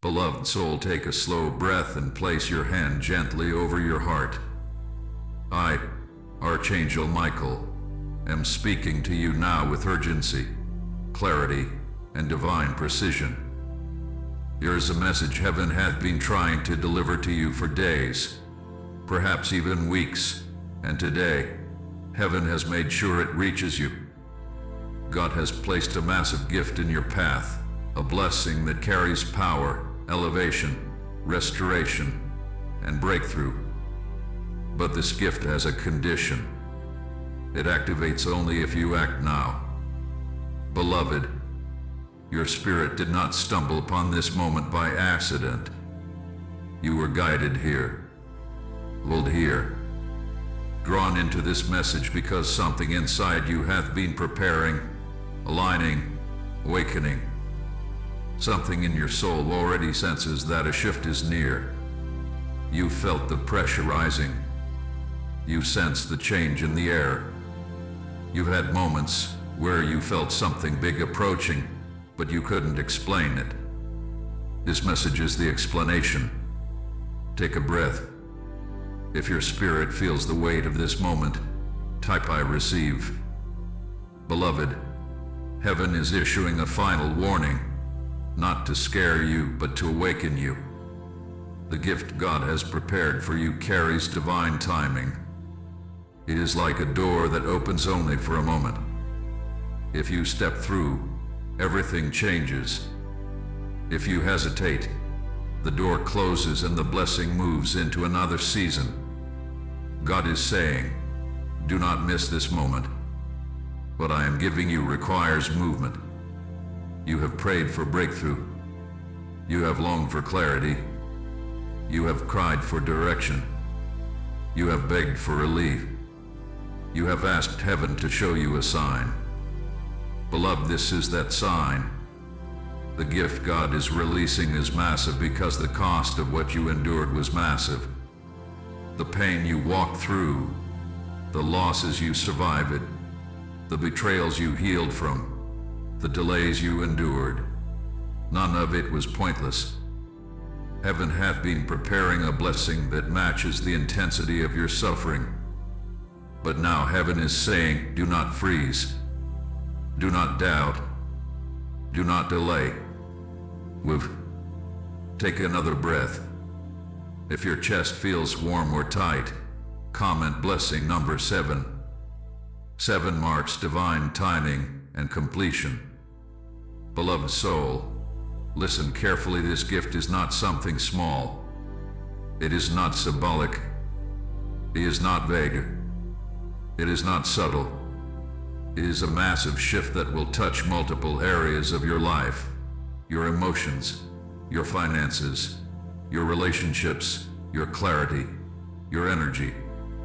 Beloved soul, take a slow breath and place your hand gently over your heart. I, Archangel Michael, am speaking to you now with urgency, clarity, and divine precision. Here is a message heaven hath been trying to deliver to you for days, perhaps even weeks, and today, heaven has made sure it reaches you. God has placed a massive gift in your path, a blessing that carries power, elevation, restoration, and breakthrough. But this gift has a condition. It activates only if you act now. Beloved, your spirit did not stumble upon this moment by accident. You were guided here, lulled here, drawn into this message because something inside you hath been preparing, aligning, awakening. Something in your soul already senses that a shift is near. You felt the pressure rising. You sensed the change in the air. You've had moments where you felt something big approaching, but you couldn't explain it. This message is the explanation. Take a breath. If your spirit feels the weight of this moment, type I receive. Beloved, heaven is issuing a final warning, not to scare you, but to awaken you. The gift God has prepared for you carries divine timing. It is like a door that opens only for a moment. If you step through, everything changes. If you hesitate, the door closes and the blessing moves into another season. God is saying, do not miss this moment. What I am giving you requires movement. You have prayed for breakthrough. You have longed for clarity. You have cried for direction. You have begged for relief. You have asked heaven to show you a sign. Beloved, this is that sign. The gift God is releasing is massive because the cost of what you endured was massive. The pain you walked through, the losses you survived, the betrayals you healed from, the delays you endured, none of it was pointless. Heaven hath been preparing a blessing that matches the intensity of your suffering. But now heaven is saying, do not freeze. Do not doubt. Do not delay. Take another breath. If your chest feels warm or tight, comment blessing number 7. 7 marks divine timing and completion. Beloved soul, listen carefully. This gift is not something small. It is not symbolic. It is not vague. It is not subtle. It is a massive shift that will touch multiple areas of your life, your emotions, your finances, your relationships, your clarity, your energy,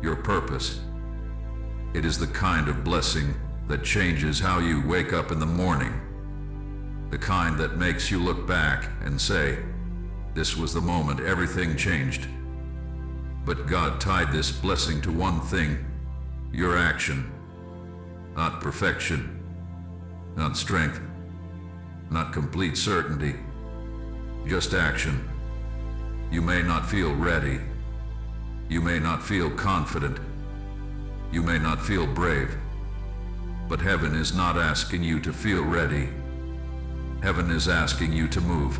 your purpose. It is the kind of blessing that changes how you wake up in the morning, the kind that makes you look back and say, this was the moment everything changed. But God tied this blessing to one thing, your action. Not perfection, not strength, not complete certainty, just action. You may not feel ready. You may not feel confident. You may not feel brave. But heaven is not asking you to feel ready. Heaven is asking you to move.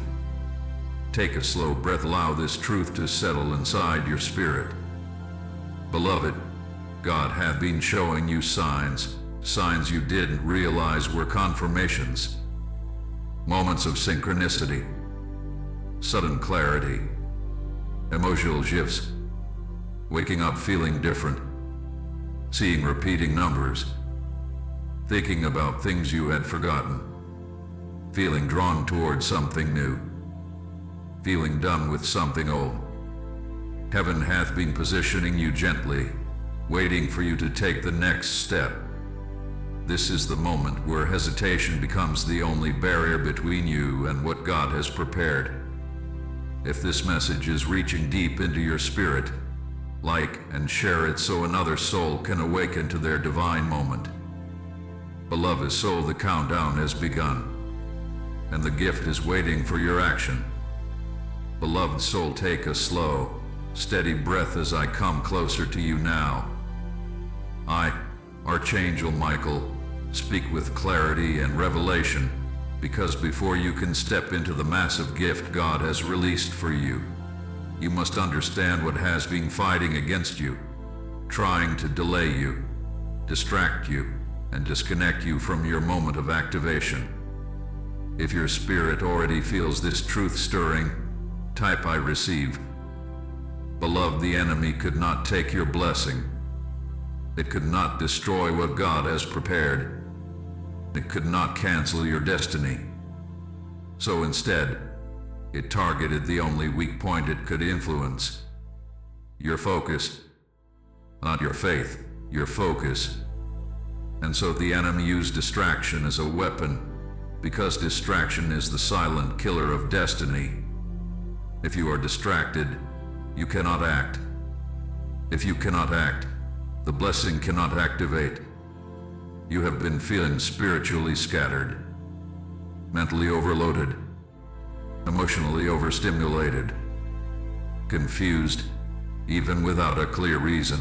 Take a slow breath. Allow this truth to settle inside your spirit. Beloved, God hath been showing you signs you didn't realize were confirmations. Moments of synchronicity, sudden clarity, emotional shifts, waking up feeling different, seeing repeating numbers, thinking about things you had forgotten, feeling drawn towards something new, feeling done with something old. Heaven hath been positioning you gently, waiting for you to take the next step. This is the moment where hesitation becomes the only barrier between you and what God has prepared. If this message is reaching deep into your spirit, like and share it so another soul can awaken to their divine moment. Beloved soul, the countdown has begun, and the gift is waiting for your action. Beloved soul, take a slow, steady breath as I come closer to you now. I, Archangel Michael, speak with clarity and revelation, because before you can step into the massive gift God has released for you, you must understand what has been fighting against you, trying to delay you, distract you, and disconnect you from your moment of activation. If your spirit already feels this truth stirring, type I receive. Beloved, the enemy could not take your blessing. It could not destroy what God has prepared. It could not cancel your destiny. So instead, it targeted the only weak point it could influence. Your focus. Not your faith, your focus. And so the enemy used distraction as a weapon, because distraction is the silent killer of destiny. If you are distracted, you cannot act. If you cannot act, the blessing cannot activate. You have been feeling spiritually scattered, mentally overloaded, emotionally overstimulated, confused, even without a clear reason.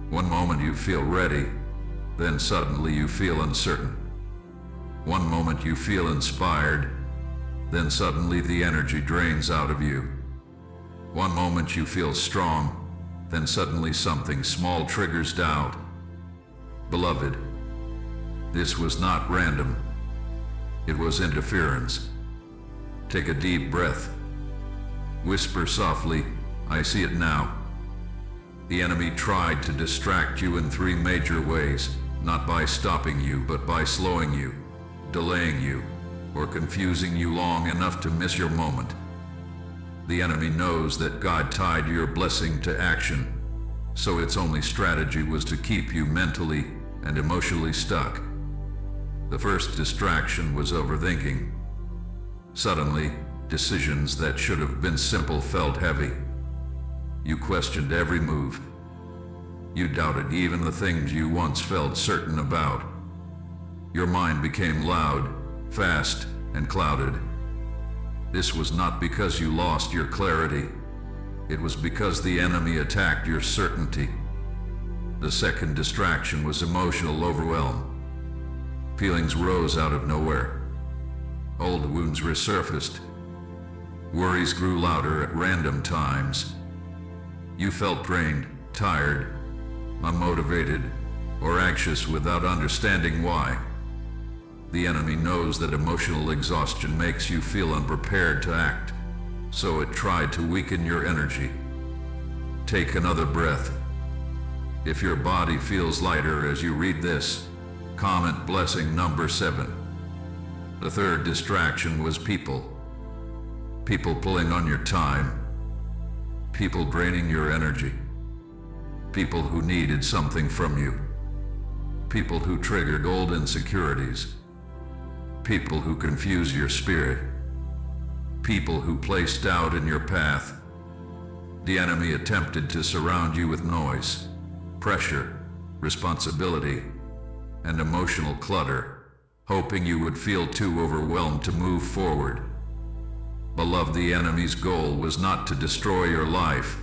One moment you feel ready, then suddenly you feel uncertain. One moment you feel inspired, then suddenly the energy drains out of you. One moment you feel strong, then suddenly something small triggers doubt. Beloved, this was not random. It was interference. Take a deep breath. Whisper softly, I see it now. The enemy tried to distract you in 3 major ways, not by stopping you, but by slowing you, delaying you, or confusing you long enough to miss your moment. The enemy knows that God tied your blessing to action, so its only strategy was to keep you mentally and emotionally stuck. The first distraction was overthinking. Suddenly, decisions that should have been simple felt heavy. You questioned every move. You doubted even the things you once felt certain about. Your mind became loud, fast, and clouded. This was not because you lost your clarity. It was because the enemy attacked your certainty. The second distraction was emotional overwhelm. Feelings rose out of nowhere. Old wounds resurfaced. Worries grew louder at random times. You felt drained, tired, unmotivated, or anxious without understanding why. The enemy knows that emotional exhaustion makes you feel unprepared to act, so it tried to weaken your energy. Take another breath. If your body feels lighter as you read this, comment blessing number 7. The third distraction was people. People pulling on your time. People draining your energy. People who needed something from you. People who triggered old insecurities. People who confuse your spirit. People who placed doubt in your path. The enemy attempted to surround you with noise, pressure, responsibility, and emotional clutter, hoping you would feel too overwhelmed to move forward. Beloved, the enemy's goal was not to destroy your life.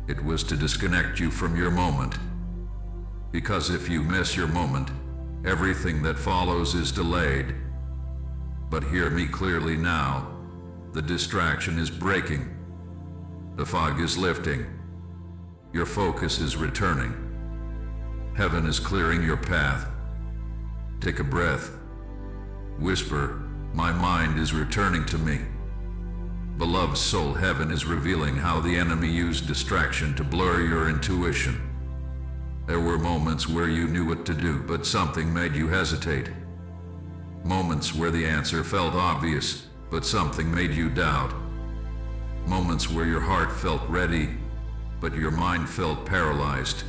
It was to disconnect you from your moment. Because if you miss your moment, everything that follows is delayed. But hear me clearly now. The distraction is breaking. The fog is lifting. Your focus is returning. Heaven is clearing your path. Take a breath. Whisper, my mind is returning to me. Beloved soul, heaven is revealing how the enemy used distraction to blur your intuition. There were moments where you knew what to do, but something made you hesitate. Moments where the answer felt obvious, but something made you doubt. Moments where your heart felt ready, but your mind felt paralyzed.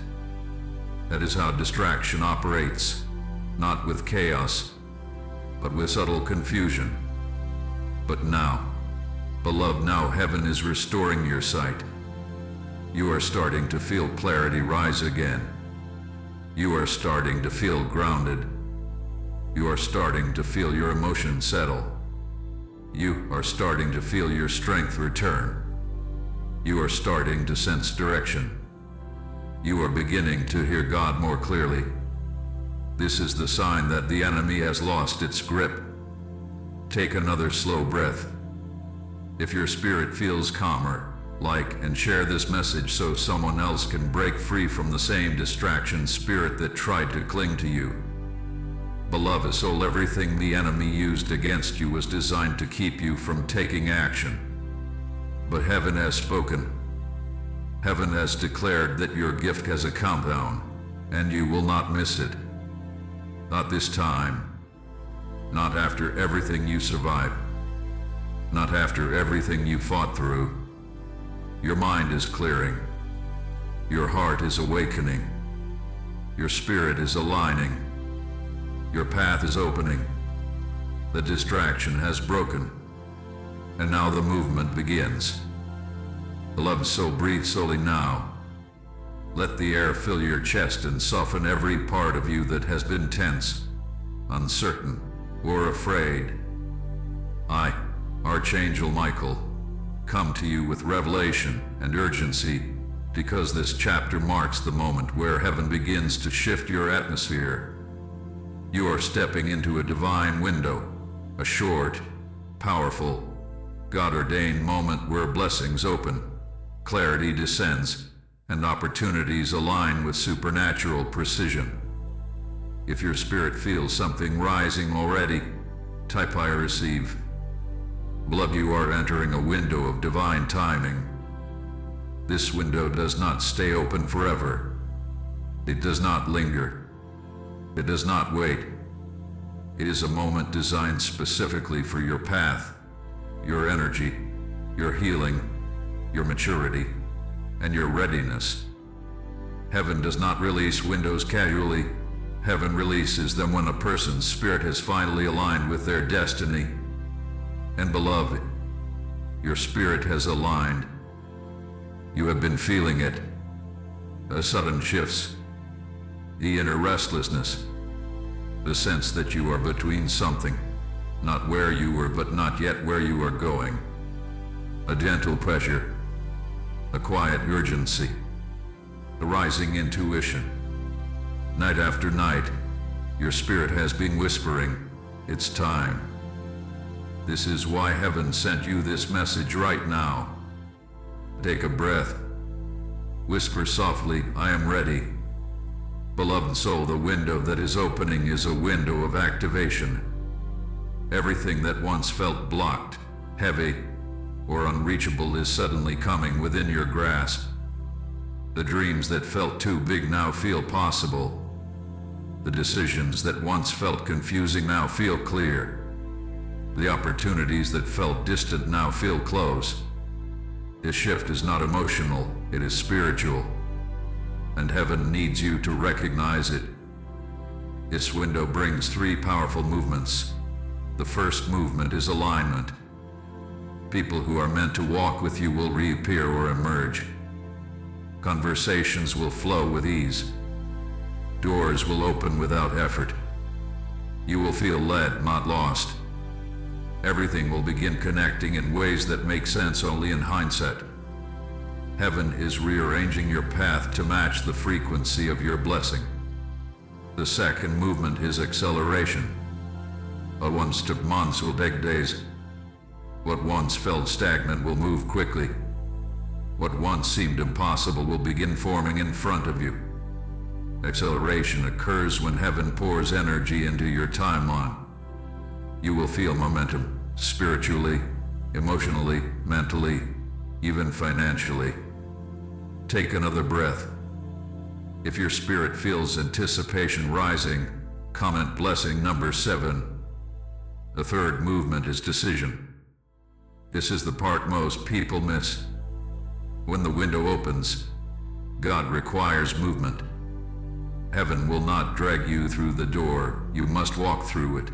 That is how distraction operates, not with chaos, but with subtle confusion. But now, beloved, now heaven is restoring your sight. You are starting to feel clarity rise again. You are starting to feel grounded. You are starting to feel your emotions settle. You are starting to feel your strength return. You are starting to sense direction. You are beginning to hear God more clearly. This is the sign that the enemy has lost its grip. Take another slow breath. If your spirit feels calmer, like and share this message so someone else can break free from the same distraction spirit that tried to cling to you. Beloved soul, everything the enemy used against you was designed to keep you from taking action. But heaven has spoken. Heaven has declared that your gift has a countdown, and you will not miss it. Not this time. Not after everything you survived. Not after everything you fought through. Your mind is clearing. Your heart is awakening. Your spirit is aligning. Your path is opening. The distraction has broken. And now the movement begins. Beloved soul, breathe slowly now. Let the air fill your chest and soften every part of you that has been tense, uncertain, or afraid. I, Archangel Michael, come to you with revelation and urgency, because this chapter marks the moment where heaven begins to shift your atmosphere. You are stepping into a divine window, a short, powerful, God-ordained moment where blessings open, clarity descends, and opportunities align with supernatural precision. If your spirit feels something rising already, type I receive. Beloved, you are entering a window of divine timing. This window does not stay open forever. It does not linger. It does not wait. It is a moment designed specifically for your path, your energy, your healing, your maturity, and your readiness. Heaven does not release windows casually. Heaven releases them when a person's spirit has finally aligned with their destiny. And beloved, your spirit has aligned. You have been feeling it. The sudden shifts, the inner restlessness, the sense that you are between something, not where you were but not yet where you are going. A gentle pressure, a quiet urgency, a rising intuition. Night after night, your spirit has been whispering, it's time. This is why heaven sent you this message right now. Take a breath. Whisper softly, I am ready. Beloved soul, the window that is opening is a window of activation. Everything that once felt blocked, heavy, or unreachable is suddenly coming within your grasp. The dreams that felt too big now feel possible. The decisions that once felt confusing now feel clear. The opportunities that felt distant now feel close. This shift is not emotional, it is spiritual. And heaven needs you to recognize it. This window brings three powerful movements. The first movement is alignment. People who are meant to walk with you will reappear or emerge. Conversations will flow with ease. Doors will open without effort. You will feel led, not lost. Everything will begin connecting in ways that make sense only in hindsight. Heaven is rearranging your path to match the frequency of your blessing. The second movement is acceleration. What once took months will take days. What once felt stagnant will move quickly. What once seemed impossible will begin forming in front of you. Acceleration occurs when heaven pours energy into your timeline. You will feel momentum, spiritually, emotionally, mentally, even financially. Take another breath. If your spirit feels anticipation rising, comment blessing number 7. The third movement is decision. This is the part most people miss. When the window opens, God requires movement. Heaven will not drag you through the door, you must walk through it.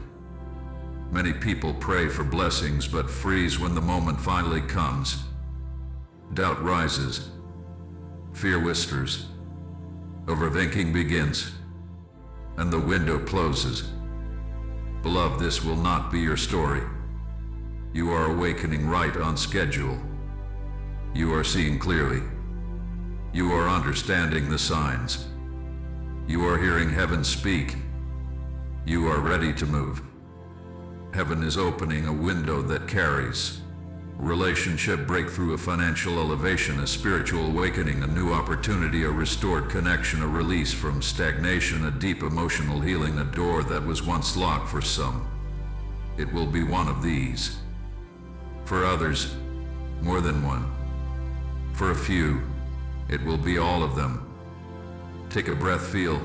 Many people pray for blessings but freeze when the moment finally comes. Doubt rises. Fear whispers. Overthinking begins. And the window closes. Beloved, this will not be your story. You are awakening right on schedule. You are seeing clearly. You are understanding the signs. You are hearing heaven speak. You are ready to move. Heaven is opening a window that carries relationship breakthrough, a financial elevation, a spiritual awakening, a new opportunity, a restored connection, a release from stagnation, a deep emotional healing, a door that was once locked for some. It will be one of these. For others, more than one. For a few, it will be all of them. Take a breath, feel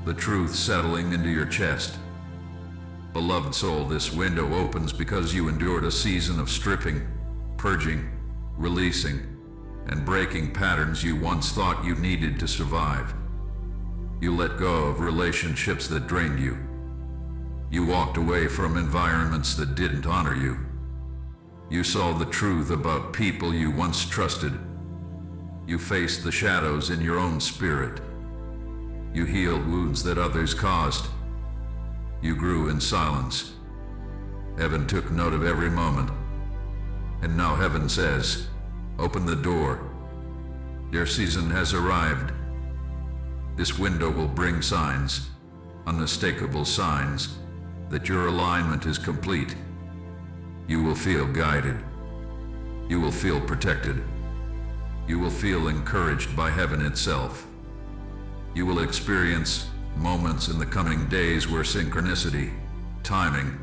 the truth settling into your chest. Beloved soul, this window opens because you endured a season of stripping, purging, releasing, and breaking patterns you once thought you needed to survive. You let go of relationships that drained you. You walked away from environments that didn't honor you. You saw the truth about people you once trusted. You faced the shadows in your own spirit. You healed wounds that others caused. You grew in silence. Heaven took note of every moment. And now heaven says, open the door. Your season has arrived. This window will bring signs, unmistakable signs, that your alignment is complete. You will feel guided. You will feel protected. You will feel encouraged by heaven itself. You will experience moments in the coming days where synchronicity, timing,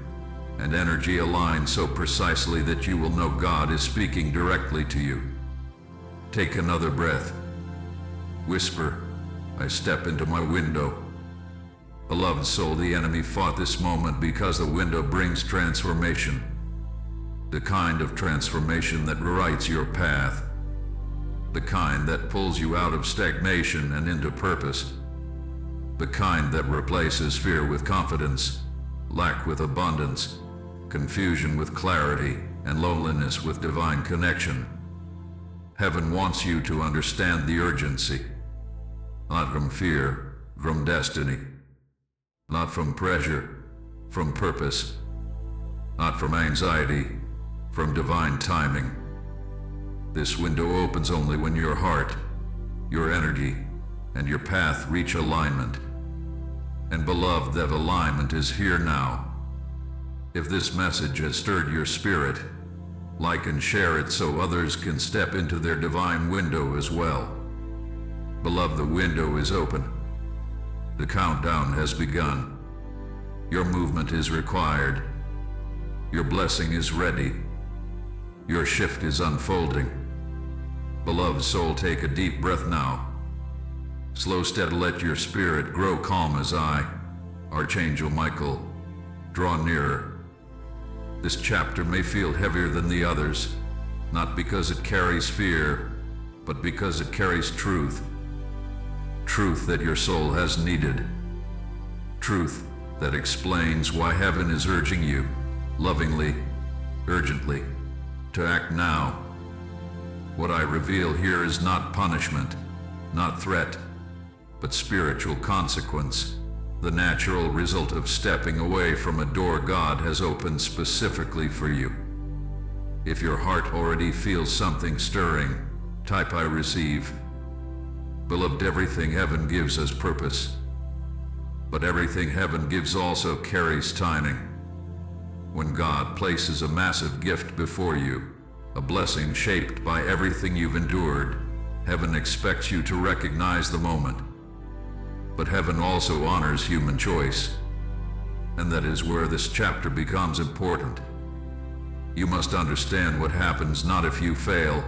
and energy align so precisely that you will know God is speaking directly to you. Take another breath. Whisper, I step into my window. Beloved soul, the enemy fought this moment because the window brings transformation. The kind of transformation that rewrites your path. The kind that pulls you out of stagnation and into purpose. The kind that replaces fear with confidence, lack with abundance, confusion with clarity, and loneliness with divine connection. Heaven wants you to understand the urgency, not from fear, from destiny, not from pressure, from purpose, not from anxiety, from divine timing. This window opens only when your heart, your energy, and your path reach alignment. And beloved, that alignment is here now. If this message has stirred your spirit, like and share it so others can step into their divine window as well. Beloved, the window is open. The countdown has begun. Your movement is required. Your blessing is ready. Your shift is unfolding. Beloved soul, take a deep breath now. Slow, steady, let your spirit grow calm as I, Archangel Michael, draw nearer. This chapter may feel heavier than the others, not because it carries fear, but because it carries truth. Truth that your soul has needed. Truth that explains why heaven is urging you, lovingly, urgently, to act now. What I reveal here is not punishment, not threat, but spiritual consequence. The natural result of stepping away from a door God has opened specifically for you. If your heart already feels something stirring, type I receive. Beloved, everything heaven gives has purpose, but everything heaven gives also carries timing. When God places a massive gift before you, a blessing shaped by everything you've endured, heaven expects you to recognize the moment. But heaven also honors human choice, and that is where this chapter becomes important. You must understand what happens not if you fail,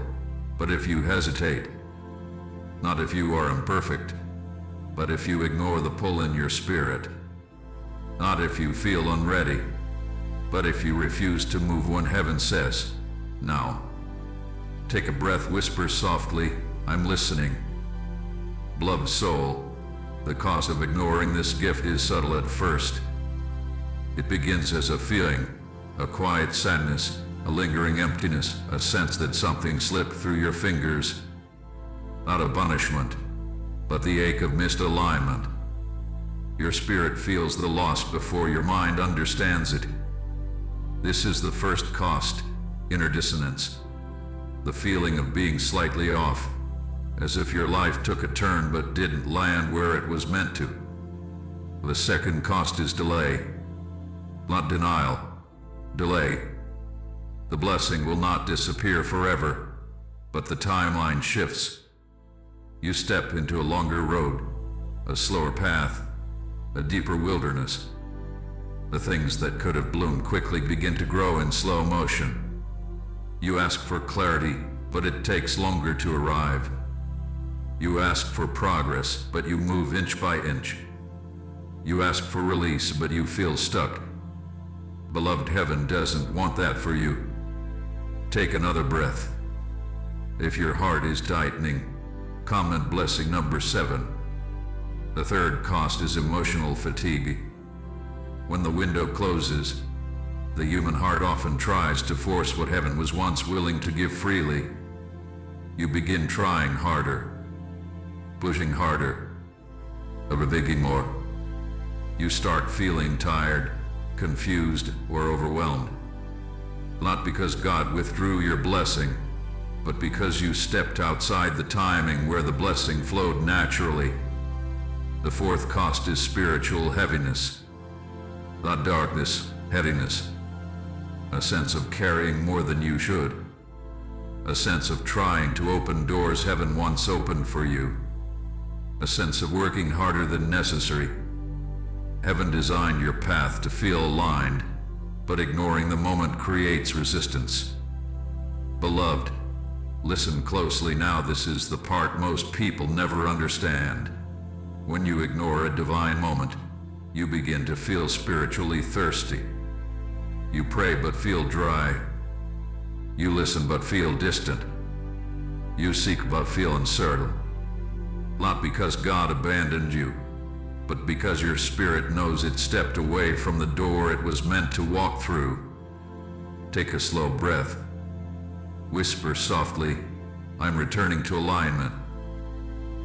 but if you hesitate. Not if you are imperfect, but if you ignore the pull in your spirit. Not if you feel unready, but if you refuse to move when heaven says, now. Take a breath, whisper softly, I'm listening. Beloved soul, the cause of ignoring this gift is subtle at first. It begins as a feeling, a quiet sadness, a lingering emptiness, a sense that something slipped through your fingers. Not a punishment, but the ache of missed alignment. Your spirit feels the loss before your mind understands it. This is the first cost, inner dissonance, the feeling of being slightly off, as if your life took a turn but didn't land where it was meant to. The second cost is delay, not denial. Delay. The blessing will not disappear forever, but the timeline shifts. You step into a longer road, a slower path, a deeper wilderness. The things that could have bloomed quickly begin to grow in slow motion. You ask for clarity, but it takes longer to arrive. You ask for progress, but you move inch by inch. You ask for release, but you feel stuck. Beloved, heaven doesn't want that for you. Take another breath. If your heart is tightening, comment blessing number 7. The third cost is emotional fatigue. When the window closes, the human heart often tries to force what heaven was once willing to give freely. You begin trying harder, pushing harder, overthinking more. You start feeling tired, confused, or overwhelmed. Not because God withdrew your blessing, but because you stepped outside the timing where the blessing flowed naturally. The fourth cost is spiritual heaviness. Not darkness, heaviness. A sense of carrying more than you should. A sense of trying to open doors heaven once opened for you. A sense of working harder than necessary. Heaven designed your path to feel aligned, but ignoring the moment creates resistance. Beloved, listen closely now. This is the part most people never understand. When you ignore a divine moment, you begin to feel spiritually thirsty. You pray but feel dry. You listen but feel distant. You seek but feel uncertain. Not because God abandoned you, but because your spirit knows it stepped away from the door it was meant to walk through. Take a slow breath. Whisper softly, I'm returning to alignment.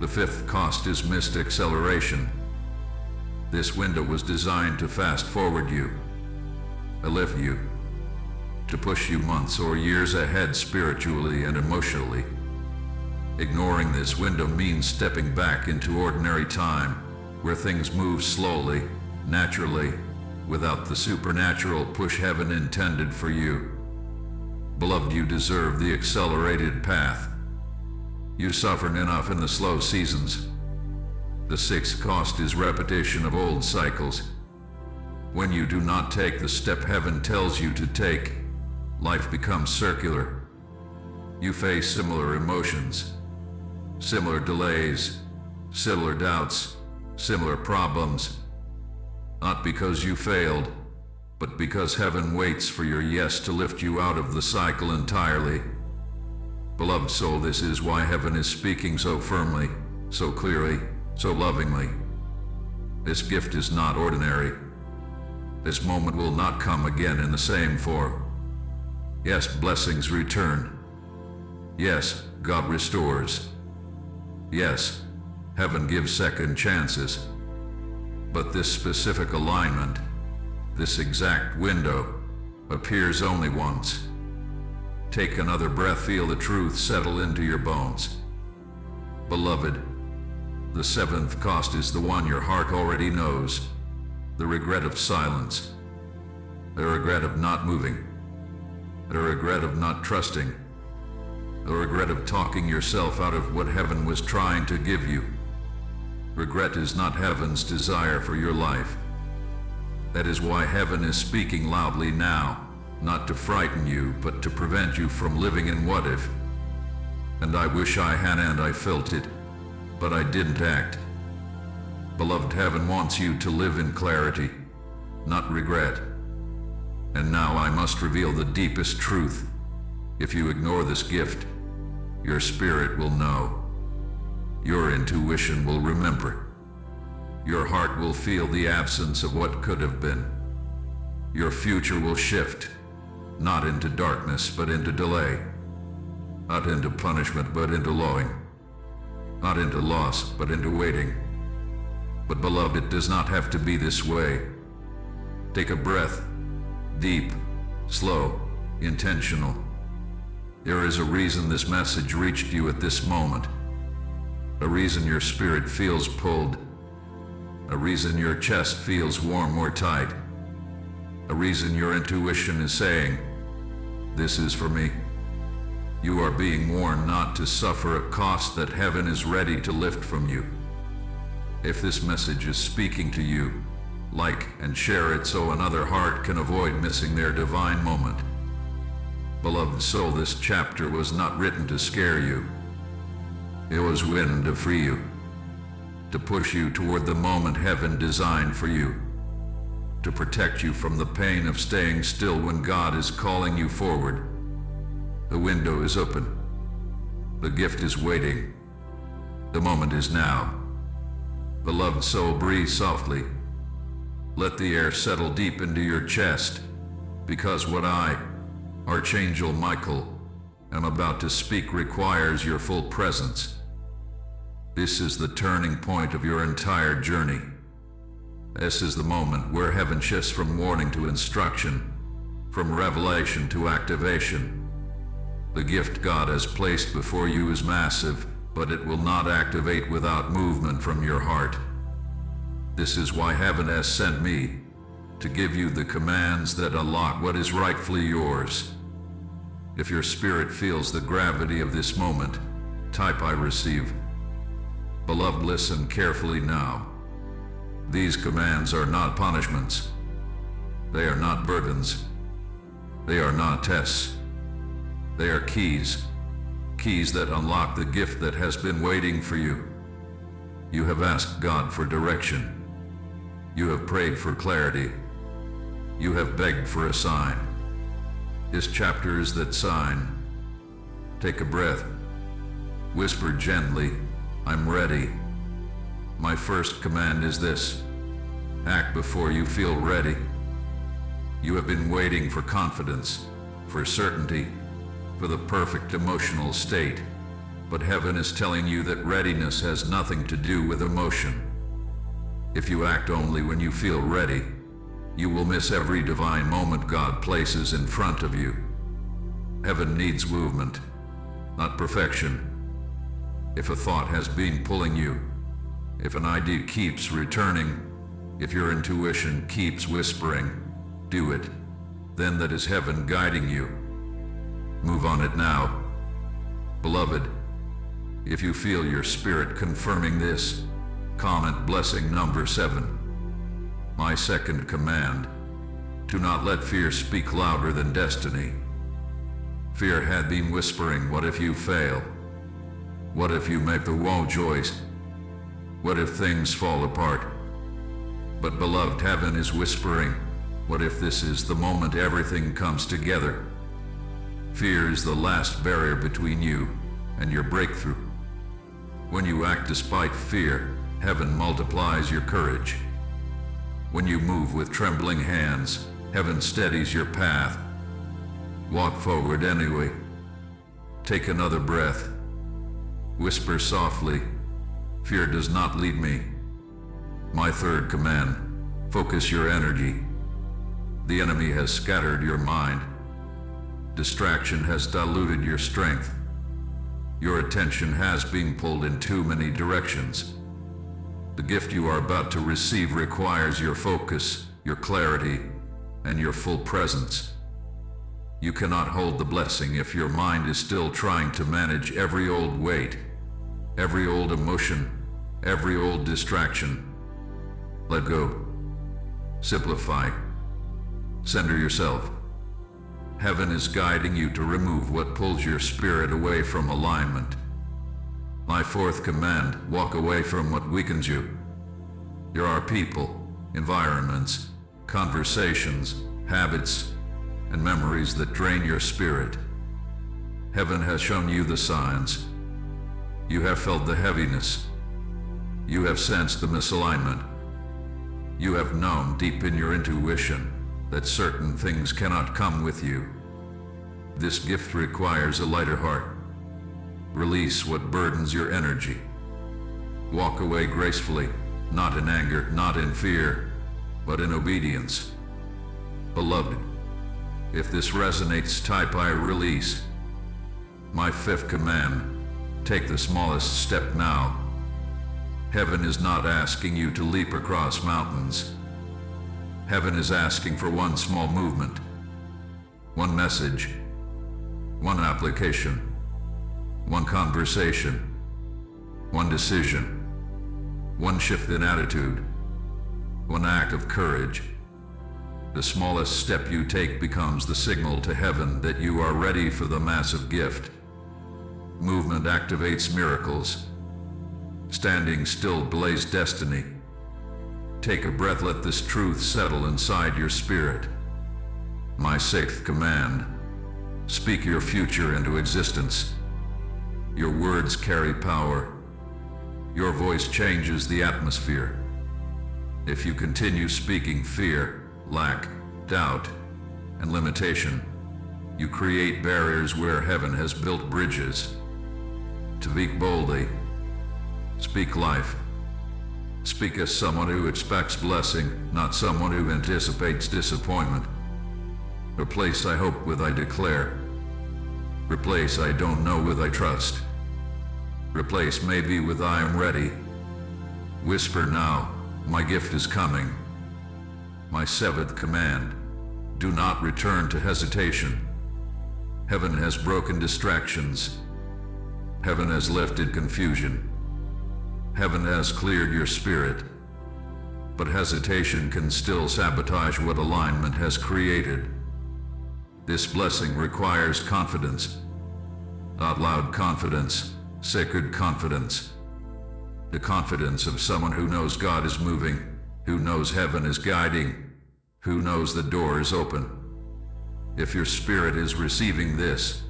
The fifth cost is missed acceleration. This window was designed to fast forward you, lift you, to push you months or years ahead spiritually and emotionally. Ignoring this window means stepping back into ordinary time, where things move slowly, naturally, without the supernatural push heaven intended for you. Beloved, you deserve the accelerated path. You suffered enough in the slow seasons. The sixth cost is repetition of old cycles. When you do not take the step heaven tells you to take, life becomes circular. You face similar emotions, similar delays, similar doubts, similar problems, not because you failed, but because heaven waits for your yes to lift you out of the cycle entirely. Beloved soul, this is why heaven is speaking so firmly, so clearly, so lovingly. This gift is not ordinary. This moment will not come again in the same form. Yes, blessings return. Yes, God restores. Yes, heaven gives second chances. But this specific alignment, this exact window, appears only once. Take another breath, feel the truth settle into your bones. Beloved, the seventh cost is the one your heart already knows. The regret of silence. The regret of not moving. The regret of not trusting. The regret of talking yourself out of what heaven was trying to give you. Regret is not heaven's desire for your life. That is why heaven is speaking loudly now, not to frighten you, but to prevent you from living in what if. And I wish I had, and I felt it, but I didn't act. Beloved, heaven wants you to live in clarity, not regret. And now I must reveal the deepest truth. If you ignore this gift, your spirit will know. Your intuition will remember. Your heart will feel the absence of what could have been. Your future will shift, not into darkness, but into delay. Not into punishment, but into longing. Not into loss, but into waiting. But beloved, it does not have to be this way. Take a breath, deep, slow, intentional. There is a reason this message reached you at this moment. A reason your spirit feels pulled. A reason your chest feels warm or tight. A reason your intuition is saying, "This is for me." You are being warned not to suffer a cost that heaven is ready to lift from you. If this message is speaking to you, like and share it so another heart can avoid missing their divine moment. Beloved soul, this chapter was not written to scare you. It was written to free you, to push you toward the moment heaven designed for you, to protect you from the pain of staying still when God is calling you forward. The window is open. The gift is waiting. The moment is now. Beloved soul, breathe softly. Let the air settle deep into your chest, because what I, Archangel Michael, am about to speak requires your full presence. This is the turning point of your entire journey. This is the moment where heaven shifts from warning to instruction, from revelation to activation. The gift God has placed before you is massive, but it will not activate without movement from your heart. This is why heaven has sent me, to give you the commands that unlock what is rightfully yours. If your spirit feels the gravity of this moment, type "I receive." Beloved, listen carefully now. These commands are not punishments. They are not burdens. They are not tests. They are keys. Keys that unlock the gift that has been waiting for you. You have asked God for direction. You have prayed for clarity. You have begged for a sign. This chapter is that sign. Take a breath. Whisper gently, "I'm ready." My first command is this: act before you feel ready. You have been waiting for confidence, for certainty, for the perfect emotional state, but heaven is telling you that readiness has nothing to do with emotion. If you act only when you feel ready, you will miss every divine moment God places in front of you. Heaven needs movement, not perfection. If a thought has been pulling you, if an idea keeps returning, if your intuition keeps whispering, "Do it," then that is heaven guiding you. Move on it now. Beloved, if you feel your spirit confirming this, comment blessing number 7. My second command: do not let fear speak louder than destiny. Fear had been whispering, "What if you fail? What if you make the wrong choice? What if things fall apart?" But beloved, heaven is whispering, "What if this is the moment everything comes together?" Fear is the last barrier between you and your breakthrough. When you act despite fear, heaven multiplies your courage. When you move with trembling hands, heaven steadies your path. Walk forward anyway. Take another breath. Whisper softly, "Fear does not lead me." My third command: focus your energy. The enemy has scattered your mind. Distraction has diluted your strength. Your attention has been pulled in too many directions. The gift you are about to receive requires your focus, your clarity, and your full presence. You cannot hold the blessing if your mind is still trying to manage every old weight, every old emotion, every old distraction. Let go. Simplify. Center yourself. Heaven is guiding you to remove what pulls your spirit away from alignment. My fourth command: walk away from what weakens you. There are people, environments, conversations, habits, and memories that drain your spirit. Heaven has shown you the signs. You have felt the heaviness. You have sensed the misalignment. You have known deep in your intuition that certain things cannot come with you. This gift requires a lighter heart. Release what burdens your energy. Walk away gracefully, not in anger, not in fear, but in obedience. Beloved, if this resonates, type "I release." My fifth command, take the smallest step now. Heaven is not asking you to leap across mountains. Heaven is asking for one small movement, one message, one application, one conversation, one decision, one shift in attitude, one act of courage. The smallest step you take becomes the signal to heaven that you are ready for the massive gift. Movement activates miracles. Standing still delays destiny. Take a breath, let this truth settle inside your spirit. My sixth command, speak your future into existence. Your words carry power. Your voice changes the atmosphere. If you continue speaking fear, lack, doubt, and limitation, you create barriers where heaven has built bridges. Speak boldly. Speak life. Speak as someone who expects blessing, not someone who anticipates disappointment. Replace I hope with I declare. Replace I don't know with I trust. Replace maybe with I am ready. Whisper now, my gift is coming. My seventh command, do not return to hesitation. Heaven has broken distractions. Heaven has lifted confusion. Heaven has cleared your spirit. But hesitation can still sabotage what alignment has created. This blessing requires confidence. Not loud confidence, sacred confidence. The confidence of someone who knows God is moving, who knows heaven is guiding, who knows the door is open. If your spirit is receiving this,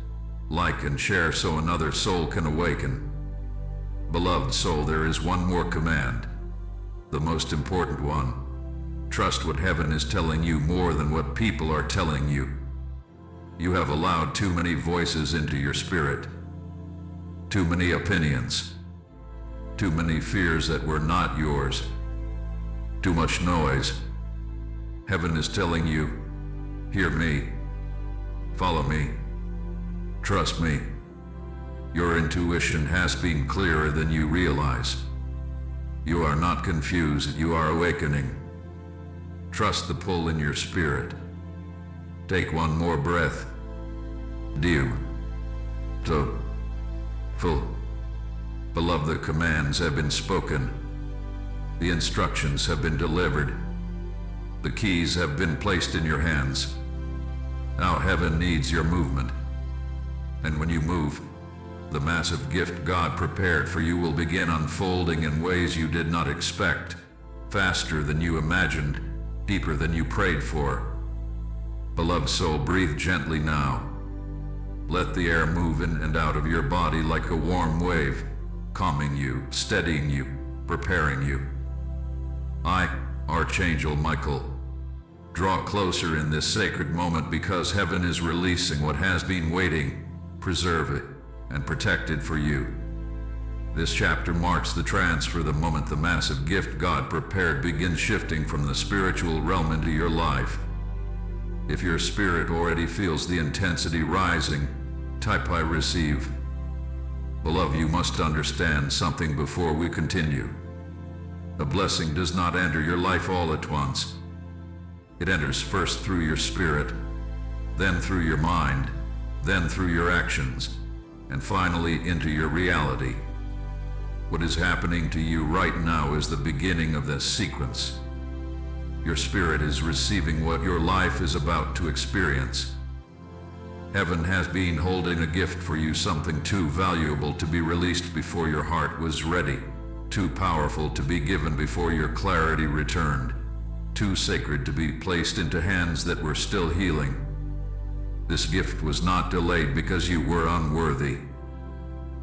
like and share so another soul can awaken. Beloved soul, there is one more command, the most important one. Trust what heaven is telling you more than what people are telling you. You have allowed too many voices into your spirit, too many opinions, too many fears that were not yours, too much noise. Heaven is telling you, hear me, follow me, trust me. Your intuition has been clearer than you realize. You are not confused, you are awakening. Trust the pull in your spirit. Take one more breath. Dew. To. Full. Beloved, the commands have been spoken. The instructions have been delivered. The keys have been placed in your hands. Now heaven needs your movement. And when you move, the massive gift God prepared for you will begin unfolding in ways you did not expect, faster than you imagined, deeper than you prayed for. Beloved soul, breathe gently now. Let the air move in and out of your body like a warm wave, calming you, steadying you, preparing you. I, Archangel Michael, draw closer in this sacred moment because heaven is releasing what has been waiting. Preserve it and protect it for you. This chapter marks the transfer, the moment the massive gift God prepared begins shifting from the spiritual realm into your life. If your spirit already feels the intensity rising, type I receive. Beloved, you must understand something before we continue. A blessing does not enter your life all at once. It enters first through your spirit, then through your mind, then through your actions, and finally into your reality. What is happening to you right now is the beginning of this sequence. Your spirit is receiving what your life is about to experience. Heaven has been holding a gift for you, something too valuable to be released before your heart was ready, too powerful to be given before your clarity returned, too sacred to be placed into hands that were still healing. This gift was not delayed because you were unworthy.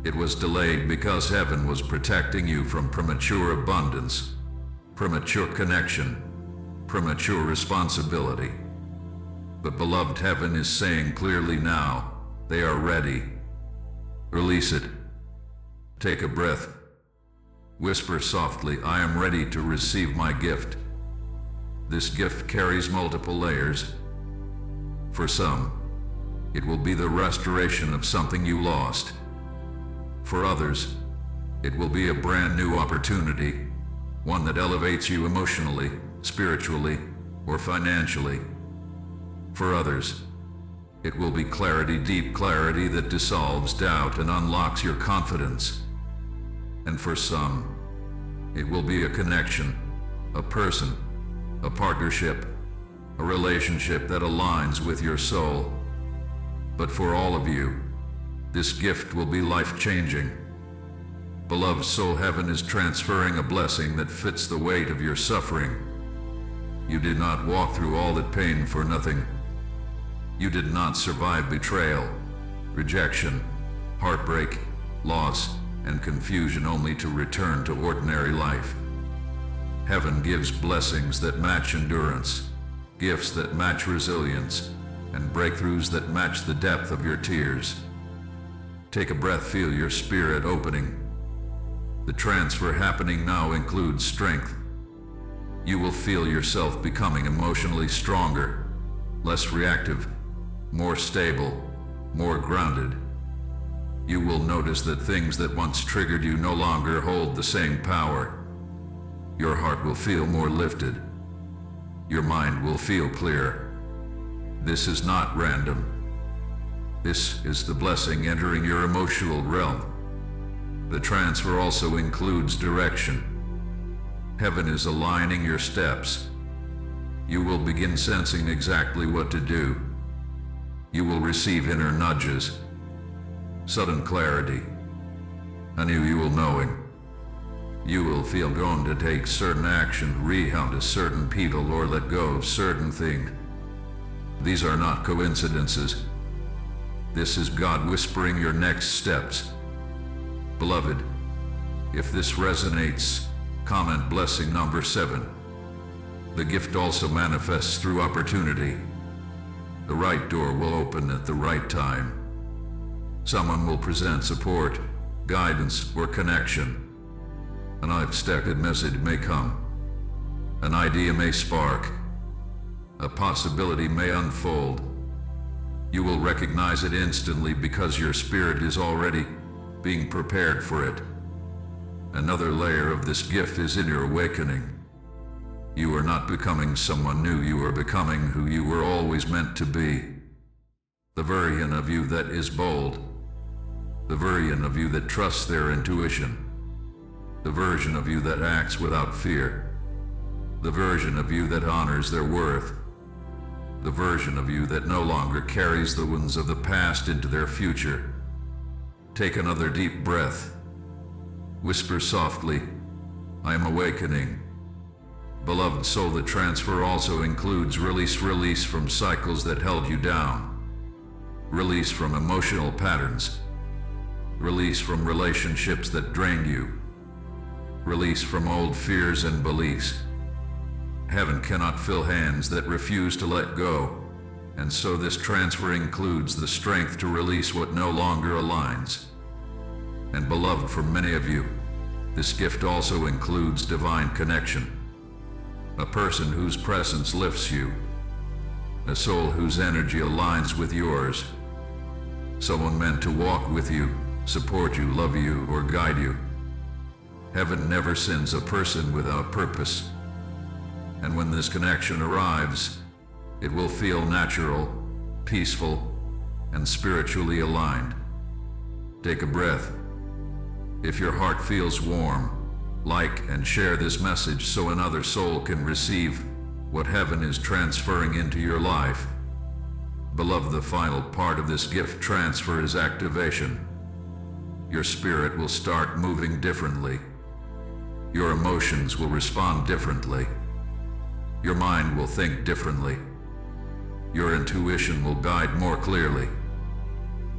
It was delayed because heaven was protecting you from premature abundance, premature connection, premature responsibility. But beloved, heaven is saying clearly now, they are ready. Release it. Take a breath. Whisper softly, I am ready to receive my gift. This gift carries multiple layers. For some, it will be the restoration of something you lost. For others, it will be a brand new opportunity, one that elevates you emotionally, spiritually, or financially. For others, it will be clarity, deep clarity that dissolves doubt and unlocks your confidence. And for some, it will be a connection, a person, a partnership, a relationship that aligns with your soul. But for all of you, this gift will be life-changing. Beloved soul, heaven is transferring a blessing that fits the weight of your suffering. You did not walk through all that pain for nothing. You did not survive betrayal, rejection, heartbreak, loss, and confusion only to return to ordinary life. Heaven gives blessings that match endurance, gifts that match resilience, and breakthroughs that match the depth of your tears. Take a breath, feel your spirit opening. The transfer happening now includes strength. You will feel yourself becoming emotionally stronger, less reactive, more stable, more grounded. You will notice that things that once triggered you no longer hold the same power. Your heart will feel more lifted. Your mind will feel clear. This is not random. This is the blessing entering your emotional realm. The transfer also includes direction. Heaven is aligning your steps. You will begin sensing exactly what to do. You will receive inner nudges, sudden clarity, and you will knowing. You will feel drawn to take certain action, reach to certain people, or let go of certain things. These are not coincidences. This is God whispering your next steps. Beloved, if this resonates, comment blessing number 7. The gift also manifests through opportunity. The right door will open at the right time. Someone will present support, guidance, or connection. An unexpected message may come. An idea may spark. A possibility may unfold. You will recognize it instantly because your spirit is already being prepared for it. Another layer of this gift is in your awakening. You are not becoming someone new, you are becoming who you were always meant to be. The version of you that is bold. The version of you that trusts their intuition. The version of you that acts without fear. The version of you that honors their worth. The version of you that no longer carries the wounds of the past into their future. Take another deep breath. Whisper softly, I am awakening. Beloved soul, the transfer also includes release from cycles that held you down. Release from emotional patterns. Release from relationships that drained you. Release from old fears and beliefs. Heaven cannot fill hands that refuse to let go, and so this transfer includes the strength to release what no longer aligns. And beloved, for many of you, this gift also includes divine connection. A person whose presence lifts you. A soul whose energy aligns with yours. Someone meant to walk with you, support you, love you, or guide you. Heaven never sends a person without purpose. And when this connection arrives, it will feel natural, peaceful, and spiritually aligned. Take a breath. If your heart feels warm, like and share this message so another soul can receive what heaven is transferring into your life. Beloved, the final part of this gift transfer is activation. Your spirit will start moving differently. Your emotions will respond differently. Your mind will think differently. Your intuition will guide more clearly.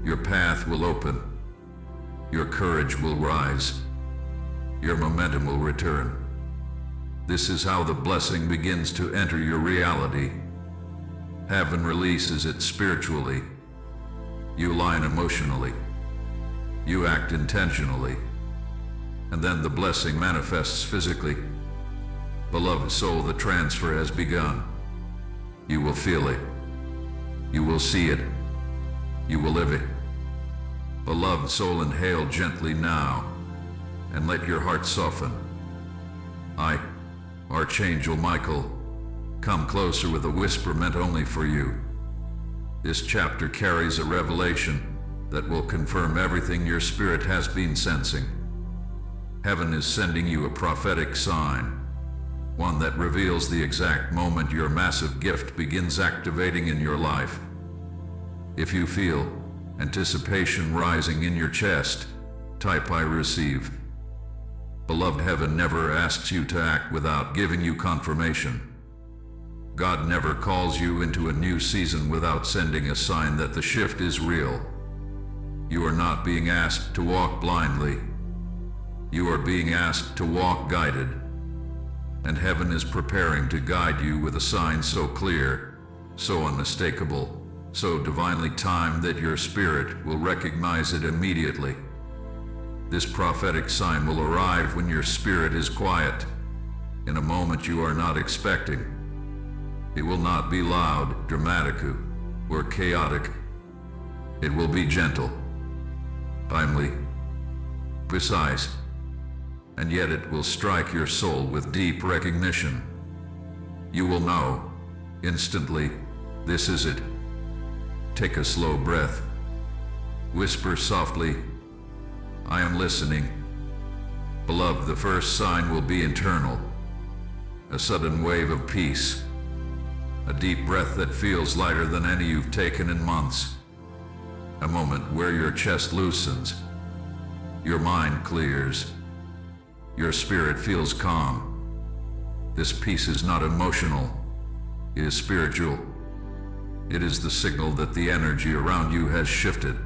Your path will open. Your courage will rise. Your momentum will return. This is how the blessing begins to enter your reality. Heaven releases it spiritually. You align emotionally. You act intentionally. And then the blessing manifests physically. Beloved soul, the transfer has begun. You will feel it. You will see it. You will live it. Beloved soul, inhale gently now, and let your heart soften. I, Archangel Michael, come closer with a whisper meant only for you. This chapter carries a revelation that will confirm everything your spirit has been sensing. Heaven is sending you a prophetic sign, one that reveals the exact moment your massive gift begins activating in your life. If you feel anticipation rising in your chest, type I receive. Beloved, heaven never asks you to act without giving you confirmation. God never calls you into a new season without sending a sign that the shift is real. You are not being asked to walk blindly. You are being asked to walk guided. And heaven is preparing to guide you with a sign so clear, so unmistakable, so divinely timed that your spirit will recognize it immediately. This prophetic sign will arrive when your spirit is quiet, in a moment you are not expecting. It will not be loud, dramatic, or chaotic. It will be gentle, timely, precise, and yet it will strike your soul with deep recognition. You will know, instantly, this is it. Take a slow breath. Whisper softly, I am listening. Beloved, the first sign will be internal. A sudden wave of peace. A deep breath that feels lighter than any you've taken in months. A moment where your chest loosens. Your mind clears. Your spirit feels calm. This peace is not emotional. It is spiritual. It is the signal that the energy around you has shifted.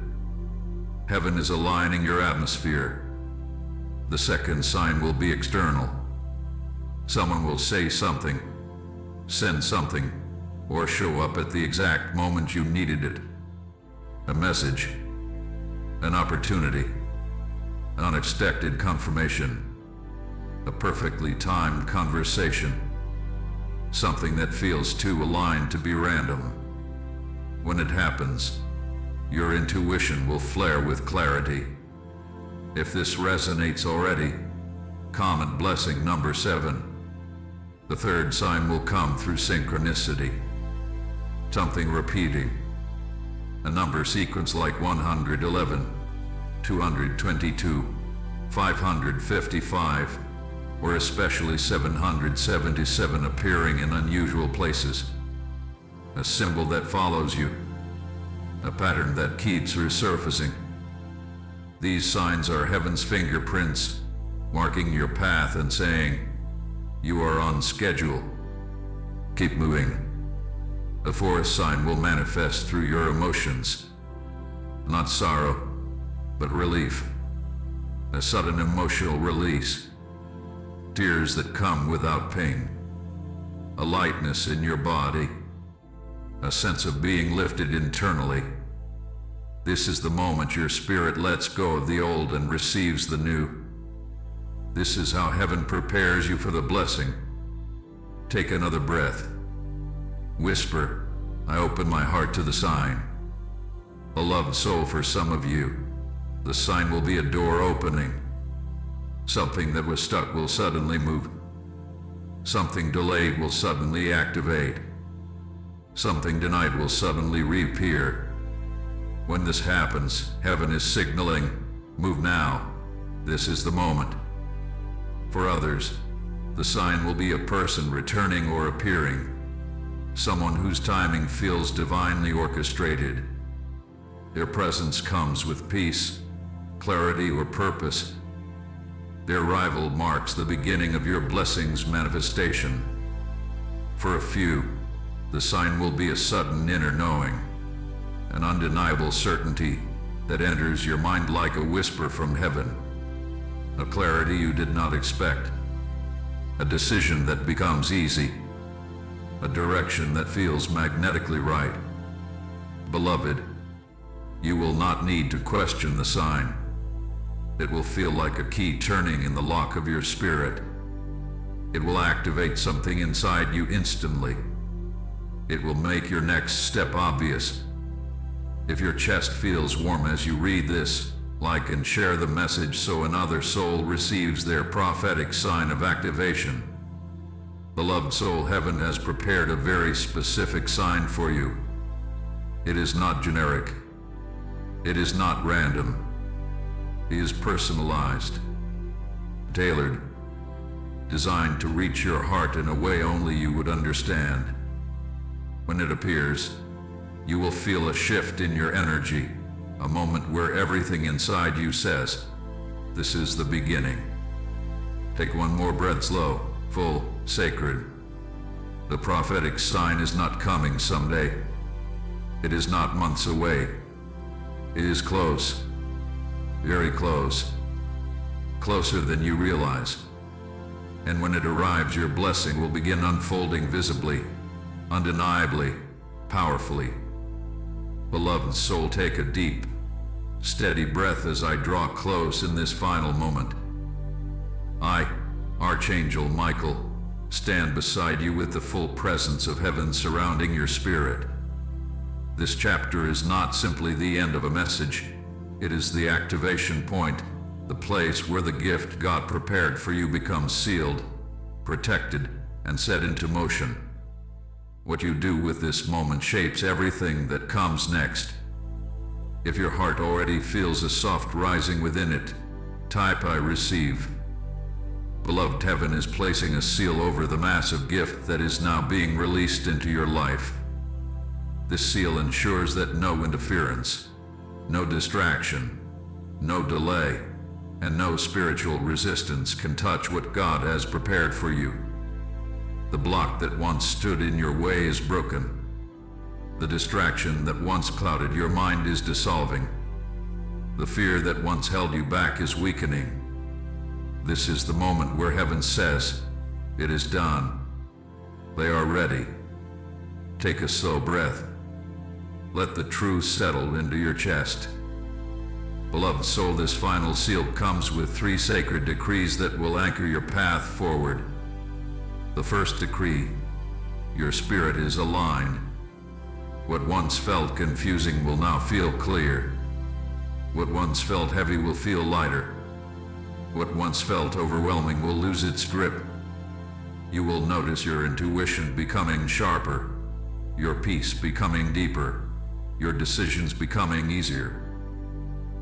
Heaven is aligning your atmosphere. The second sign will be external. Someone will say something, send something, or show up at the exact moment you needed it. A message, an opportunity, unexpected confirmation, a perfectly timed conversation, something that feels too aligned to be random. When it happens, your intuition will flare with clarity. If this resonates already, comment blessing number 7. The third sign will come through synchronicity. Something repeating. A number sequence like 111, 222, 555, or especially 777 appearing in unusual places. A symbol that follows you. A pattern that keeps resurfacing. These signs are heaven's fingerprints, marking your path and saying, you are on schedule. Keep moving. The fourth sign will manifest through your emotions. Not sorrow, but relief. A sudden emotional release. Tears that come without pain. A lightness in your body. A sense of being lifted internally. This is the moment your spirit lets go of the old and receives the new. This is how heaven prepares you for the blessing. Take another breath. Whisper, I open my heart to the sign. Beloved soul, for some of you, the sign will be a door opening. Something that was stuck will suddenly move. Something delayed will suddenly activate. Something denied will suddenly reappear. When this happens, heaven is signaling, move now. This is the moment. For others, the sign will be a person returning or appearing. Someone whose timing feels divinely orchestrated. Their presence comes with peace, clarity, or purpose. Their arrival marks the beginning of your blessing's manifestation. For a few, the sign will be a sudden inner knowing, an undeniable certainty that enters your mind like a whisper from heaven, a clarity you did not expect, a decision that becomes easy, a direction that feels magnetically right. Beloved, you will not need to question the sign. It will feel like a key turning in the lock of your spirit. It will activate something inside you instantly. It will make your next step obvious. If your chest feels warm as you read this, like and share the message so another soul receives their prophetic sign of activation. Beloved soul, heaven has prepared a very specific sign for you. It is not generic. It is not random. It is personalized, tailored, designed to reach your heart in a way only you would understand. When it appears, you will feel a shift in your energy, a moment where everything inside you says, "This is the beginning." Take one more breath, slow, full, sacred. The prophetic sign is not coming someday. It is not months away. It is close, very close, closer than you realize. And when it arrives, your blessing will begin unfolding visibly, undeniably, powerfully. Beloved soul, take a deep, steady breath as I draw close in this final moment. I, Archangel Michael, stand beside you with the full presence of heaven surrounding your spirit. This chapter is not simply the end of a message. It is the activation point, the place where the gift God prepared for you becomes sealed, protected, and set into motion. What you do with this moment shapes everything that comes next. If your heart already feels a soft rising within it, type "I receive." Beloved, heaven is placing a seal over the massive gift that is now being released into your life. This seal ensures that no interference, no distraction, no delay, and no spiritual resistance can touch what God has prepared for you. The block that once stood in your way is broken. The distraction that once clouded your mind is dissolving. The fear that once held you back is weakening. This is the moment where heaven says, "It is done." They are ready. Take a slow breath. Let the truth settle into your chest. Beloved soul, this final seal comes with 3 sacred decrees that will anchor your path forward. The first decree: your spirit is aligned. What once felt confusing will now feel clear. What once felt heavy will feel lighter. What once felt overwhelming will lose its grip. You will notice your intuition becoming sharper, your peace becoming deeper, your decisions becoming easier.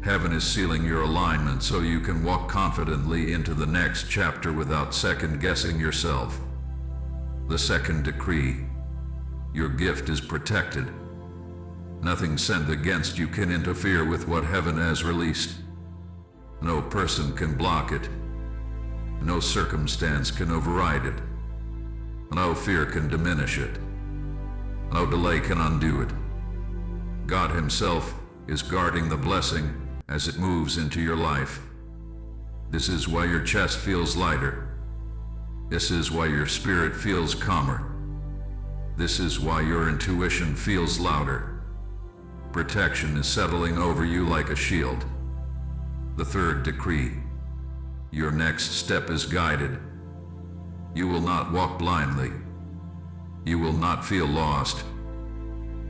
Heaven is sealing your alignment so you can walk confidently into the next chapter without second-guessing yourself. The second decree: your gift is protected. Nothing sent against you can interfere with what heaven has released. No person can block it. No circumstance can override it. No fear can diminish it. No delay can undo it. God Himself is guarding the blessing as it moves into your life. This is why your chest feels lighter. This is why your spirit feels calmer. This is why your intuition feels louder. Protection is settling over you like a shield. The third decree: your next step is guided. You will not walk blindly. You will not feel lost.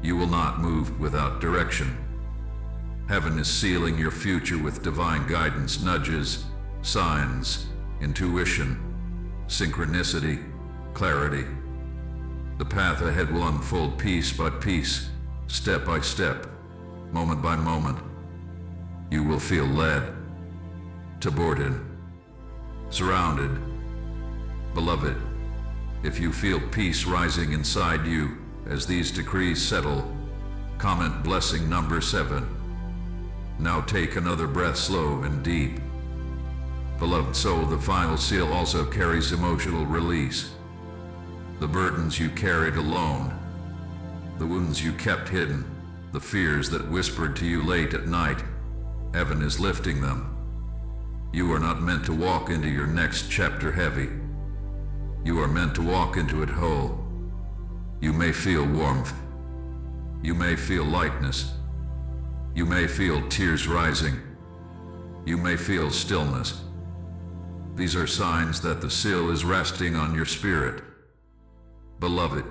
You will not move without direction. Heaven is sealing your future with divine guidance, nudges, signs, intuition, synchronicity, clarity. The path ahead will unfold piece by piece, step by step, moment by moment. You will feel led, supported, surrounded. Beloved, if you feel peace rising inside you as these decrees settle, comment blessing number 7. Now take another breath, slow and deep. Beloved soul, the final seal also carries emotional release. The burdens you carried alone, the wounds you kept hidden, the fears that whispered to you late at night, heaven is lifting them. You are not meant to walk into your next chapter heavy. You are meant to walk into it whole. You may feel warmth. You may feel lightness. You may feel tears rising. You may feel stillness. These are signs that the seal is resting on your spirit. Beloved,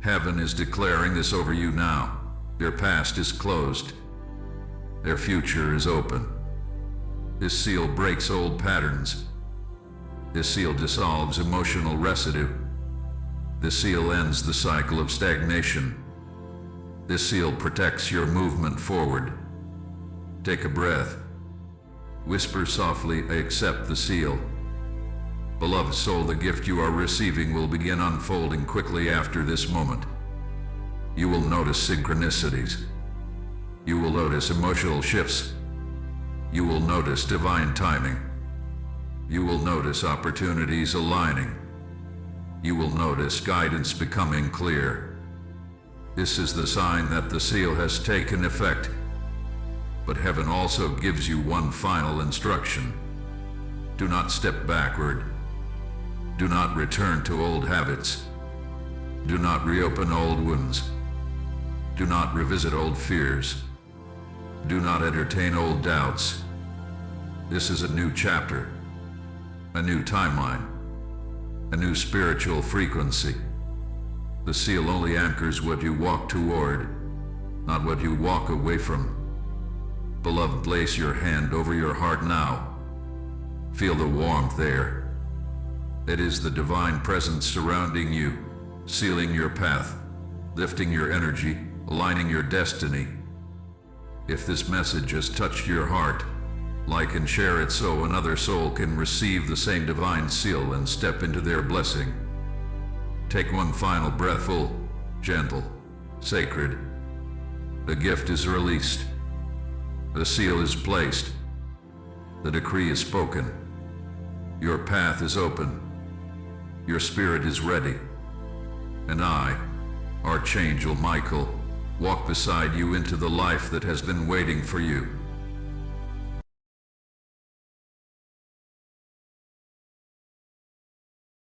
heaven is declaring this over you now. Their past is closed. Their future is open. This seal breaks old patterns. This seal dissolves emotional residue. This seal ends the cycle of stagnation. This seal protects your movement forward. Take a breath. Whisper softly, I accept the seal. Beloved soul, the gift you are receiving will begin unfolding quickly after this moment. You will notice synchronicities. You will notice emotional shifts. You will notice divine timing. You will notice opportunities aligning. You will notice guidance becoming clear. This is the sign that the seal has taken effect. But heaven also gives you one final instruction. Do not step backward. Do not return to old habits. Do not reopen old wounds. Do not revisit old fears. Do not entertain old doubts. This is a new chapter, a new timeline, a new spiritual frequency. The seal only anchors what you walk toward, not what you walk away from. Beloved, place your hand over your heart now. Feel the warmth there. It is the divine presence surrounding you, sealing your path, lifting your energy, aligning your destiny. If this message has touched your heart, like and share it so another soul can receive the same divine seal and step into their blessing. Take one final breath, full, gentle, sacred. The gift is released. The seal is placed. The decree is spoken. Your path is open. Your spirit is ready. And I, Archangel Michael, walk beside you into the life that has been waiting for you.